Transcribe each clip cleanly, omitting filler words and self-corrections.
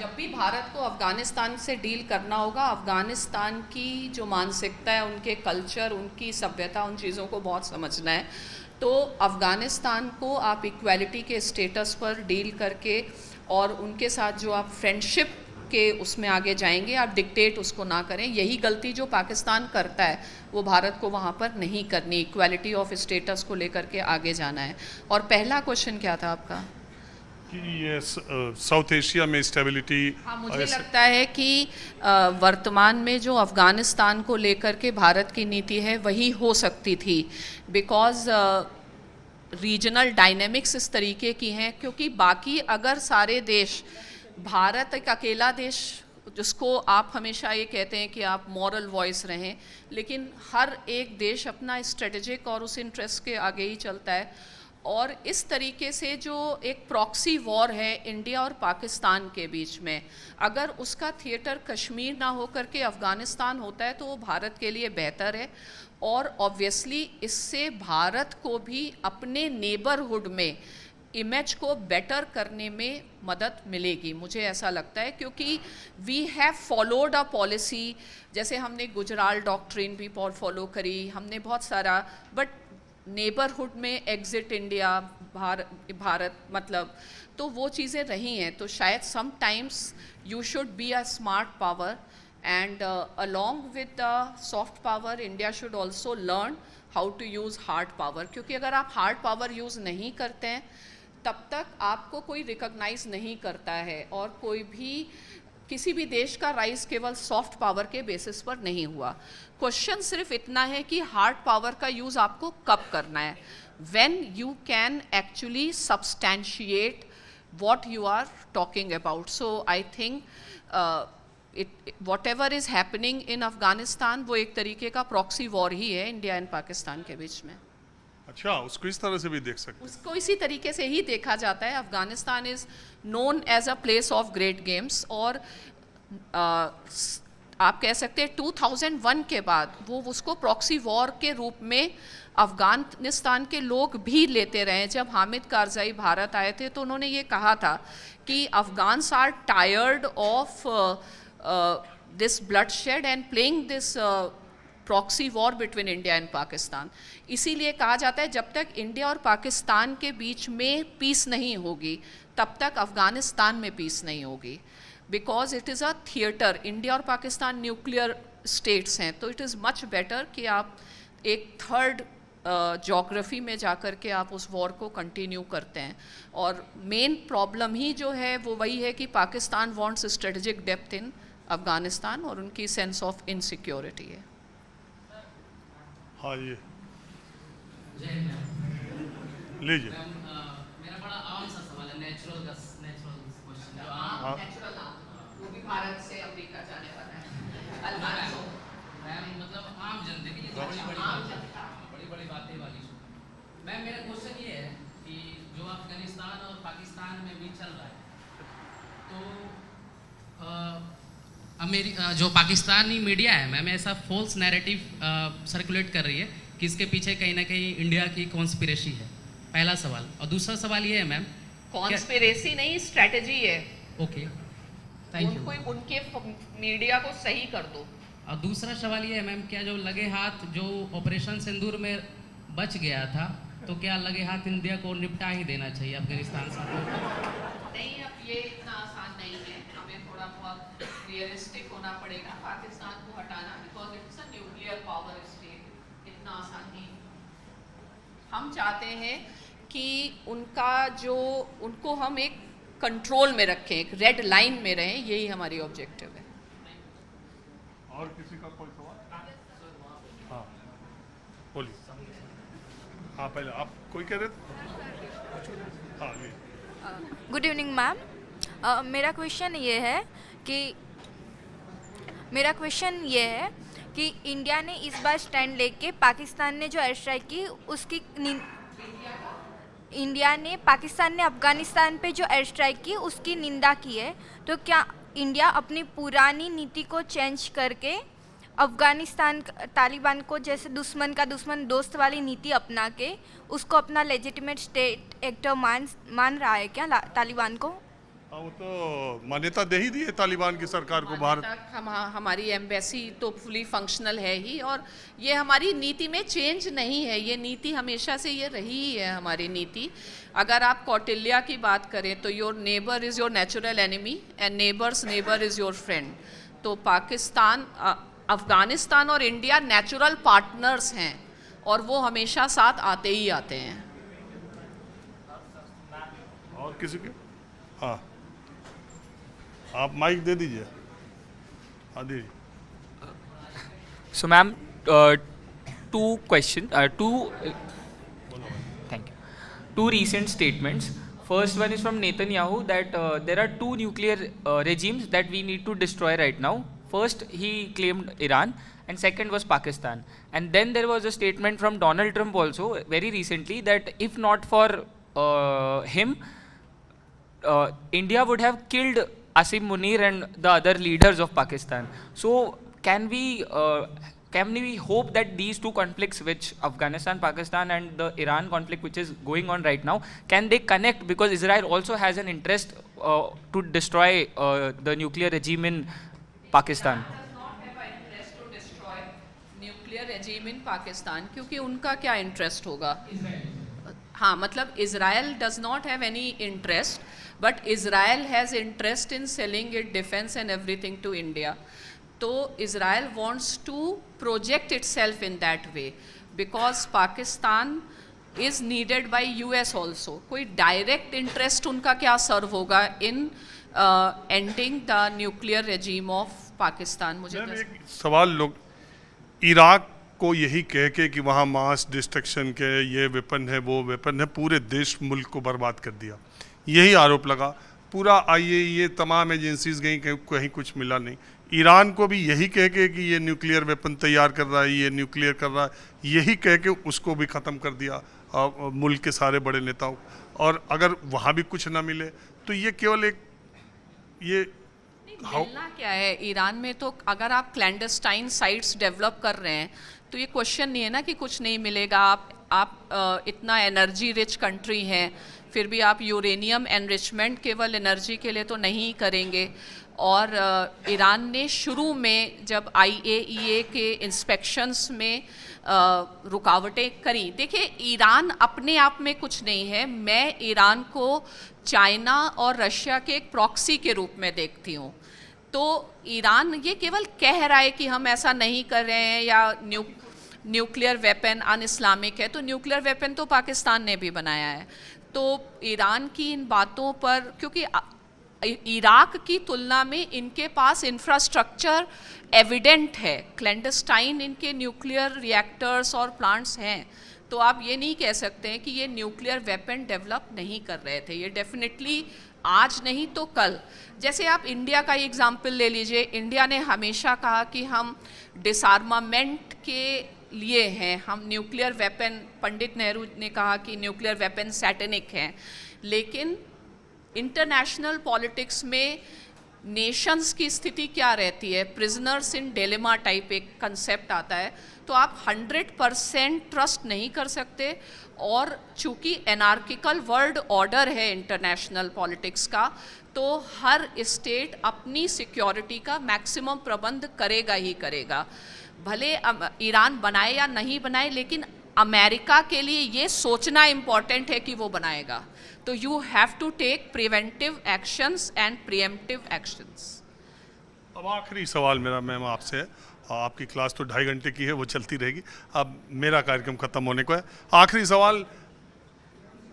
जब भी भारत को अफ़गानिस्तान से डील करना होगा, अफ़गानिस्तान की जो मानसिकता है, उनके कल्चर, उनकी सभ्यता, उन चीज़ों को बहुत समझना है। तो अफ़गानिस्तान को आप इक्वालिटी के स्टेटस पर डील करके और उनके साथ जो आप फ्रेंडशिप के उसमें आगे जाएंगे, आप डिक्टेट उसको ना करें। यही गलती जो पाकिस्तान करता है वो भारत को वहाँ पर नहीं करनी, इक्वालिटी ऑफ स्टेटस को लेकर के आगे जाना है। और पहला क्वेश्चन क्या था आपका? कि ये साउथ एशिया में स्टेबिलिटी। हाँ, मुझे लगता है कि वर्तमान में जो अफ़गानिस्तान को लेकर के भारत की नीति है वही हो सकती थी, बिकॉज़ रीजनल डायनेमिक्स इस तरीके की हैं। क्योंकि बाकी अगर सारे देश, भारत एक अकेला देश जिसको आप हमेशा ये कहते हैं कि आप मॉरल वॉइस रहें, लेकिन हर एक देश अपना स्ट्रेटेजिक और उस इंटरेस्ट के आगे ही चलता है। और इस तरीके से जो एक प्रॉक्सी वॉर है इंडिया और पाकिस्तान के बीच में, अगर उसका थिएटर कश्मीर ना हो करके अफ़गानिस्तान होता है तो वो भारत के लिए बेहतर है। और ऑब्वियसली इससे भारत को भी अपने नेबरहुड में इमेज को बेटर करने में मदद मिलेगी, मुझे ऐसा लगता है। क्योंकि we have followed a policy, जैसे हमने गुजराल डॉक्ट्रिन भी फॉलो करी, हमने बहुत सारा, बट नेबरहुड में एग्जिट इंडिया, भारत मतलब, तो वो चीज़ें रही हैं। तो शायद sometimes you should be a smart power and along with the soft power India should also learn how to use hard power. क्योंकि अगर आप हार्ड पावर यूज़ नहीं करते हैं तब तक आपको कोई रिकॉग्नाइज नहीं करता है। और कोई भी, किसी भी देश का राइज केवल सॉफ्ट पावर के बेसिस पर नहीं हुआ। क्वेश्चन सिर्फ इतना है कि हार्ड पावर का यूज़ आपको कब करना है, when you can actually substantiate what you are talking about. So I think whatever is happening in Afghanistan वो एक तरीके का प्रॉक्सी वॉर ही है इंडिया एंड पाकिस्तान के बीच में। अच्छा, उसको इस तरह से भी देख सकते हैं। उसको इसी तरीके से ही देखा जाता है। Afghanistan is known as a place of great games. और आप कह सकते हैं 2001 के बाद वो उसको प्रॉक्सी वॉर के रूप में अफ़गानिस्तान के लोग भी लेते रहे। जब हामिद कारज़ाई भारत आए थे तो उन्होंने ये कहा था कि Afghans are tired of this bloodshed and playing this proxy war between India and Pakistan. इसीलिए कहा जाता है जब तक इंडिया और पाकिस्तान के बीच में पीस नहीं होगी तब तक अफ़गानिस्तान में पीस नहीं होगी, because it is a theatre. India और पाकिस्तान न्यूक्लियर स्टेट्स हैं, तो इट इज़ मच बेटर कि आप एक थर्ड जोग्राफी में जाकर के आप उस वॉर को कंटिन्यू करते हैं। और मेन प्रॉब्लम ही जो है वो वही है कि Pakistan wants strategic depth in Afghanistan और उनकी सेंस ऑफ इनसिक्योरिटी है। हाँ, ये लीजिए। मेरा बड़ा आम सा सवाल है, नेचुरल क्वेश्चन जो हाँ, नेचुरल, वो भी भारत से अमेरिका जाने वाला है। मैम मतलब आम जनता के लिए बड़ी बातें वाली। मैम मेरा क्वेश्चन ये है कि जो अफगानिस्तान और पाकिस्तान में भी चल रहा है, तो जो पाकिस्तानी मीडिया है मैम ऐसा फॉल्स नैरेटिव सर्कुलेट कर रही है कि इसके पीछे कहीं ना कहीं इंडिया की कॉन्स्पिरेसी है। पहला सवाल। और दूसरा सवाल ये है मैम, कॉन्स्पिरेसी नहीं, स्ट्रेटजी है। Okay, thank you. उनके मीडिया को सही कर दो। और दूसरा सवाल ये है मैम, क्या जो लगे हाथ जो ऑपरेशन सिंदूर में बच गया था, तो क्या लगे हाथ इंडिया को निपटा ही देना चाहिए अफगानिस्तान से? नहीं, अब ये इतना आसान नहीं है, हमें थोड़ा बहुत रियलिस्टिक होना पड़ेगा। पाकिस्तान को हटाना, because it's a nuclear power state, इतना आसान नहीं। हम चाहते हैं कि उनका जो, उनको हम एक कंट्रोल में रखें, एक रेड लाइन में रहें, यही हमारी ऑब्जेक्टिव है। और किसी का कोई सवाल? हाँ बोलिए। हाँ, पहले आप कोई कह रहे थे? हाँ, ये गुड इवनिंग मैम। मेरा क्वेश्चन ये है कि इंडिया ने इस बार स्टैंड लेके पाकिस्तान ने जो एयर स्ट्राइक की उसकी पाकिस्तान ने अफगानिस्तान पे जो एयर स्ट्राइक की उसकी निंदा की है। तो क्या इंडिया अपनी पुरानी नीति को चेंज करके अफगानिस्तान तालिबान को जैसे दुश्मन का दुश्मन दोस्त वाली नीति अपना के उसको अपना लेजिटिमेट स्टेट एक्टर मान रहा है क्या तालिबान को? हाँ, वो तो मान्यता दे ही दी है तालिबान की सरकार को भारत। हमारी एम्बेसी तो फुली फंक्शनल है ही, और ये हमारी नीति में चेंज नहीं है, ये नीति हमेशा से ये रही ही है हमारी नीति। अगर आप कौटिल्य की बात करें तो your neighbour is your natural enemy and neighbours neighbour is your friend. तो पाकिस्तान, अफ़गानिस्तान और इंडिया नेचुरल पार्टनर्स हैं और वो हमेशा साथ आते ही आते हैं। और किसी के? हाँ, आप माइक दे दीजिए। हाँ दीजिए। So, ma'am, two questions. Thank you. Two recent statements. First one is from Netanyahu that there are two nuclear regimes that we need to destroy right now. First, he claimed Iran, and second was Pakistan. And then there was a statement from Donald Trump also very recently that if not for him, India would have killed Asim Munir and the other leaders of Pakistan. So can we hope that these two conflicts, which Afghanistan, Pakistan and the Iran conflict which is going on right now, can they connect, because Israel also has an interest to destroy the nuclear regime in Pakistan? does not have an interest to destroy nuclear regime in Pakistan, क्योंकि उनका क्या interest होगा? हाँ, मतलब Israel does not have any interest, but Israel has interest in selling its defense and everything to India. तो Israel wants to project itself in that way because Pakistan is needed by US also. कोई direct interest उनका क्या सर्व होगा in ending the nuclear regime of Pakistan? मुझे एक सवाल, लोग Iraq को यही कह के कि वहाँ मास डिस्ट्रक्शन के ये वेपन है वो वेपन है, पूरे देश मुल्क को बर्बाद कर दिया, यही आरोप लगा। पूरा ये तमाम एजेंसीज गई, कहीं कुछ मिला नहीं। ईरान को भी यही कह के कि ये न्यूक्लियर वेपन तैयार कर रहा है, ये न्यूक्लियर कर रहा है, यही कह के उसको भी ख़त्म कर दिया मुल्क के सारे बड़े नेताओं। और अगर वहाँ भी कुछ ना मिले तो ये केवल एक ये मिलना क्या है ईरान में? तो अगर आप क्लैंडस्टाइन साइट्स डेवलप कर रहे हैं तो ये क्वेश्चन नहीं है ना कि कुछ नहीं मिलेगा। आप इतना एनर्जी रिच कंट्री हैं, फिर भी आप यूरेनियम एनरिचमेंट केवल एनर्जी के लिए तो नहीं करेंगे। और ईरान ने शुरू में जब IAEA के इंस्पेक्शंस में रुकावटें करी, देखिए ईरान अपने आप में कुछ नहीं है, मैं ईरान को चाइना और रशिया के एक प्रॉक्सी के रूप में देखती हूँ। तो ईरान ये केवल कह रहा है कि हम ऐसा नहीं कर रहे हैं या न्यूक्लियर वेपन अन इस्लामिक है, तो न्यूक्लियर वेपन तो पाकिस्तान ने भी बनाया है। तो ईरान की इन बातों पर, क्योंकि इराक की तुलना में इनके पास इंफ्रास्ट्रक्चर एविडेंट है, क्लैंडस्टाइन इनके न्यूक्लियर रिएक्टर्स और प्लांट्स हैं, तो आप ये नहीं कह सकते हैं कि ये न्यूक्लियर वेपन डेवलप नहीं कर रहे थे। ये डेफिनेटली आज नहीं तो कल, जैसे आप इंडिया का एग्जाम्पल ले लीजिए, इंडिया ने हमेशा कहा कि हम डिसआर्मामेंट के लिए हैं, हम न्यूक्लियर वेपन, पंडित नेहरू ने कहा कि न्यूक्लियर वेपन सैटेनिक हैं, लेकिन इंटरनेशनल पॉलिटिक्स में नेशंस की स्थिति क्या रहती है? प्रिजनर्स इन डिलेमा टाइप एक कंसेप्ट आता है, तो आप 100% ट्रस्ट नहीं कर सकते। और चूँकि एनार्किकल वर्ल्ड ऑर्डर है इंटरनेशनल पॉलिटिक्स का, तो हर स्टेट अपनी सिक्योरिटी का मैक्सिमम प्रबंध करेगा ही करेगा, भले ईरान बनाए या नहीं बनाए, लेकिन अमेरिका के लिए ये सोचना इम्पॉर्टेंट है कि वो बनाएगा। तो you have to take preventive actions and preemptive actions. अब आखिरी सवाल मेरा मैम आपसे है, आपकी क्लास तो 2.5 घंटे की है, वो चलती रहेगी, अब मेरा कार्यक्रम ख़त्म होने को है। आखिरी सवाल,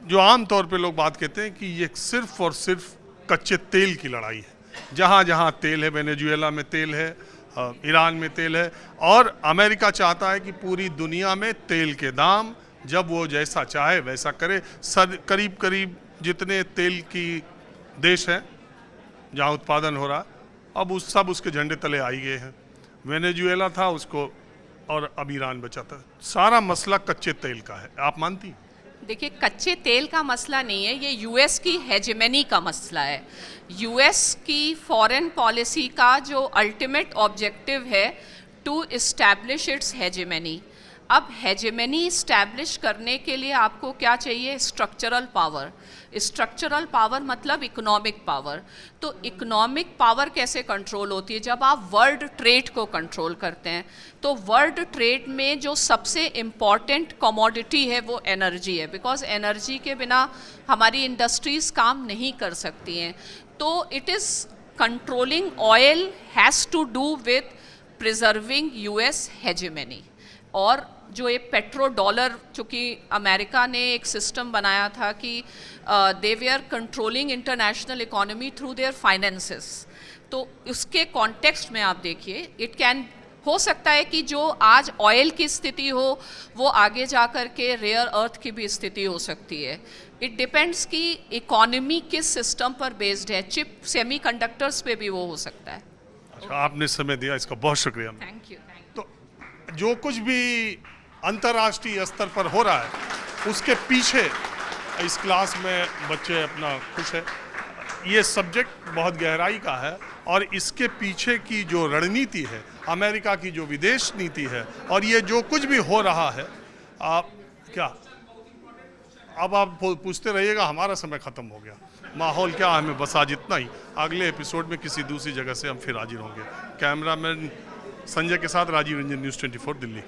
जो आम तौर पे लोग बात कहते हैं कि ये सिर्फ और सिर्फ कच्चे तेल की लड़ाई है, जहाँ जहाँ तेल है, वेनेजुएला में तेल है, ईरान में तेल है, और अमेरिका चाहता है कि पूरी दुनिया में तेल के दाम जब वो जैसा चाहे वैसा करे। करीब करीब जितने तेल की देश हैं जहाँ उत्पादन हो रहा, अब उसके झंडे तले आई गए हैं। वेनेजुएला था उसको, और अब ईरान बचा था। सारा मसला कच्चे तेल का है, आप मानती? देखिए, कच्चे तेल का मसला नहीं है, ये यूएस की हेजेमनी का मसला है। यूएस की फॉरेन पॉलिसी का जो अल्टीमेट ऑब्जेक्टिव है टू इस्टेब्लिश इट्स हेजेमनी। अब हेजेमनी इस्टेब्लिश करने के लिए आपको क्या चाहिए? Structural power. स्ट्रक्चरल पावर मतलब इकोनॉमिक पावर। तो इकोनॉमिक पावर कैसे कंट्रोल होती है? जब आप वर्ल्ड ट्रेड को कंट्रोल करते हैं। तो वर्ल्ड ट्रेड में जो सबसे इम्पॉर्टेंट कमोडिटी है वो एनर्जी है, बिकॉज एनर्जी के बिना हमारी इंडस्ट्रीज़ काम नहीं कर सकती हैं। तो it is controlling oil has to do with preserving US hegemony. और जो ये पेट्रो डॉलर, चूँकि अमेरिका ने एक सिस्टम बनाया था कि दे वे are controlling international economy through their finances, तो उसके कॉन्टेक्स्ट में आप देखिए, इट कैन हो सकता है कि जो आज ऑयल की स्थिति हो वो आगे जा कर के रेयर अर्थ की भी स्थिति हो सकती है। इट डिपेंड्स कि इकोनॉमी किस सिस्टम पर बेस्ड है। चिप सेमीकंडक्टर्स पे भी वो हो सकता है। अच्छा, आपने समय दिया, इसका बहुत शुक्रिया। Thank you. तो जो कुछ भी अंतर्राष्ट्रीय स्तर पर हो रहा है उसके पीछे इस क्लास में बच्चे अपना खुश है। ये सब्जेक्ट बहुत गहराई का है और इसके पीछे की जो रणनीति है, अमेरिका की जो विदेश नीति है, और ये जो कुछ भी हो रहा है, आप क्या अब आप पूछते रहिएगा, हमारा समय ख़त्म हो गया। माहौल क्या है, हमें बस आज इतना ही। अगले एपिसोड में किसी दूसरी जगह से हम फिर हाजिर होंगे। कैमरामैन संजय के साथ राजीव रंजन, न्यूज़ 24 दिल्ली।